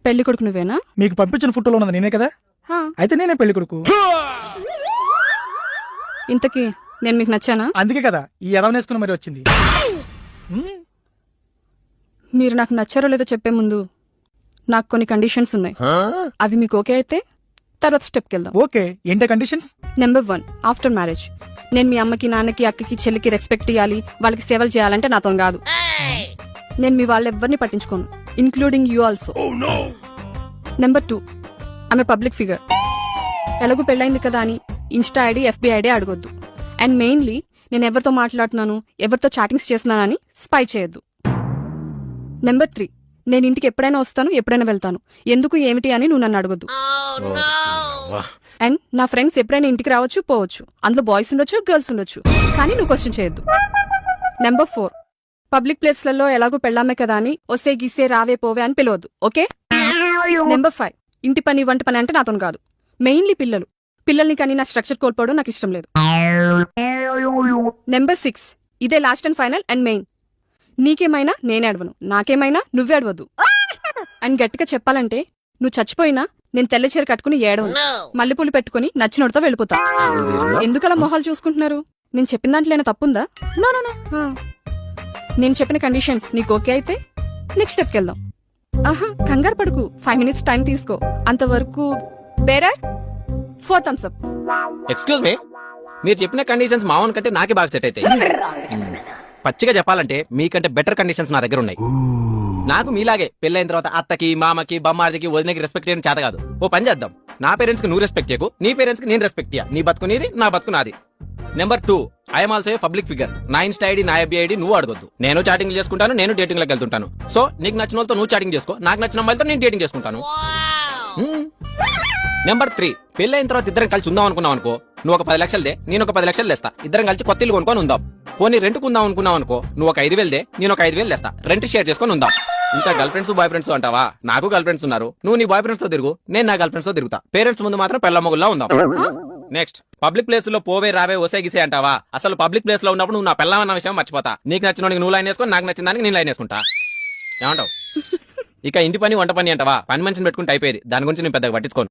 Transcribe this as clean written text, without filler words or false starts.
పెళ్లి కొడుకు నువ్వేనా? మీకు పంపించిన ఫోటోలో ఉన్నది నేనే కదా, హా. అయితే నేనే పెళ్లి కొడుకు. ఇంతకీ నేను మీకు నచ్చానా? అందుకే కదా ఈ ఎదవనేసుకుని మరి వచ్చింది. మీరు నాకు నచ్చారో లేదో చెప్పే ముందు నాకు కొన్ని కండిషన్స్ ఉన్నాయి. అవి మీకు ఓకే అయితే తర్వాత స్టెప్కి వెళ్దాం. ఓకే, ఏంటి కండిషన్స్? నెంబర్ 1, ఆఫ్టర్ మ్యారేజ్ నేను మీ అమ్మకి, నాన్నకి, అక్కకి, చెల్లికి రెస్పెక్ట్ ఇవ్వాలి, వాళ్ళకి సేవలు చేయాలంటే నాతో కాదు. నేను మీ వాళ్ళెవ్వరిని పట్టించుకోను, ఇంక్లూడింగ్ యూ ఆల్సో. నెంబర్ 2, ఆమె పబ్లిక్ ఫిగర్. ఎలాగూ పెళ్ళైంది కదా అని ఇన్స్టా ఐడి, ఎఫ్బి ఐడి అడగొద్దు. అండ్ మెయిన్లీ నేను ఎవరితో మాట్లాడుతున్నాను, ఎవరితో చాటింగ్స్ చేస్తున్నానని స్పై చేయొద్దు. నెంబర్ 3, నేను ఇంటికి ఎప్పుడైనా వస్తాను, ఎప్పుడైనా వెళ్తాను, ఎందుకు ఏమిటి అని నువ్వు నన్ను అడగొద్దు. అండ్ నా ఫ్రెండ్స్ ఎప్పుడైనా ఇంటికి రావచ్చు, పోవచ్చు, అందులో బాయ్స్ ఉండొచ్చు, గర్ల్స్ ఉండొచ్చు, కానీ నువ్వు క్వశ్చన్ చేయొద్దు. నెంబర్ 4, పబ్లిక్ ప్లేస్లలో ఎలాగో పెళ్ళామే కదా అని ఒసే గిసే రావే పోవే అని పిలవద్దు. ఓకే. నెంబర్ 5, ఇంటి పని వంట పని అంటే నాతో కాదు. మెయిన్లీ పిల్లల్ని కానీ నా స్ట్రక్చర్ కోల్పోవడం నాకు ఇష్టం లేదు. నెంబర్ 6, ఇదే last and final and main, నీకేమైనా నేనే అడవను, నాకేమైనా నువ్వే అడవద్దు. అండ్ గట్టిగా చెప్పాలంటే నువ్వు చచ్చిపోయినా నేను తెల్ల చీర కట్టుకుని ఏడవను, మల్లెపూలు పెట్టుకుని నచ్చినోడితో వెళ్ళిపోతా. ఎందుకలా మొహాలు చూసుకుంటున్నారు? నేను చెప్పిన దాంట్లో తప్పుందా? నేను చెప్పిన కండిషన్స్ నీకు ఓకే అయితే నెక్స్ట్ స్టెప్కి వెళ్దాం. ఆహా, కంగారు పడుకు, 5 minutes టైం తీసుకో. అంతవరకు Bera 4 thumbs up. Excuse me, మీరు చెప్పిన కండిషన్స్ మావన్ కంటే నాకే బాగా సెట్ అవుతాయి. పచ్చిగా చెప్పాలంటే మీకంటే బెటర్ కండిషన్స్ నా దగ్గర ఉన్నాయి. నాకు మీలాగే పెళ్ళైన తర్వాత అత్తకి, మామకి, బొమ్మార్దికి, వదినకి రెస్పెక్ట్ చేయడం చేత కాదు. ఓ పని చేద్దాం, నా పేరెంట్స్ కి నువ్వు రెస్పెక్ట్ చేయకు, నీ పేరెంట్స్ కి నేను రెస్పెక్ట్ చేయ. నీ బతుకు నీది, నా బతుకు నాది. Number 2, I'm also a public figure. నా ఇన్స్టా ఐడి, నా ఎఫ్బి ఐడి నువ్వు అడగొద్దు. నేను చాటింగ్ చేసుకుంటాను, నేను డేటింగ్ లోకి వెళ్తుంటాను. సో నీకు నచ్చిన వాళ్ళతో నువ్వు చాటింగ్ చేసుకో, నాకు నచ్చిన అమ్మాయిలతో నేను డేటింగ్ చేసుకుంటాను. నెంబర్ 3, పెళ్ళైన తర్వాత ఇద్దరం కలిసి ఉందాం అనుకున్నావు అనుకో, నువ్వు ఒక 10 లక్షలదే, నేను ఒక 10 లక్షలు తెస్తా, ఇద్దరం కలిసి కొత్త ఇల్లు కొనుక్కొని ఉందాం. పోనీ రెంట్కు ఉందాం అనుకున్నావు అనుకో, నువ్వు ఒక 5,000 దే, నేను ఒక 5,000 తెస్తా, రెంట్ షేర్ చేసుకొని ఉందాం. ఇంకా గర్ల్ ఫ్రెండ్స్, బాయ్ ఫ్రెండ్స్ అంటావా? నాకు గర్ల్ ఫ్రెండ్స్ ఉన్నారు, నువ్వు నీ బాయ్ ఫ్రెండ్స్ తో తిరుగు, నేను నా గర్ల్ ఫ్రెండ్స్ తో తిరుగుతా. పేరెంట్స్ ముందు మాత్రం పెళ్ళమ్మగుల్లా ఉందాం. నెక్స్ట్, పబ్లిక్ ప్లేస్ లో పోవే రావే ఒసే గిసే అంటావా? అసలు పబ్లిక్ ప్లేస్ లో ఉన్నప్పుడు నువ్వు నా పెళ్ళమన్న విషయం మర్చిపోతా. నీకు నచ్చిన నువ్వు లైన్ వేసుకొని, నాకు నచ్చిన దానికి నేను లైన్ వేసుకుంటా. ఏమంటావు? ఇక ఇంటి పని వంట పని అంటావా? పని మనిషిని పెట్టుకుంటే అయిపోయేది, దాని గురించి నేను పెద్దగా పట్టించుకోను.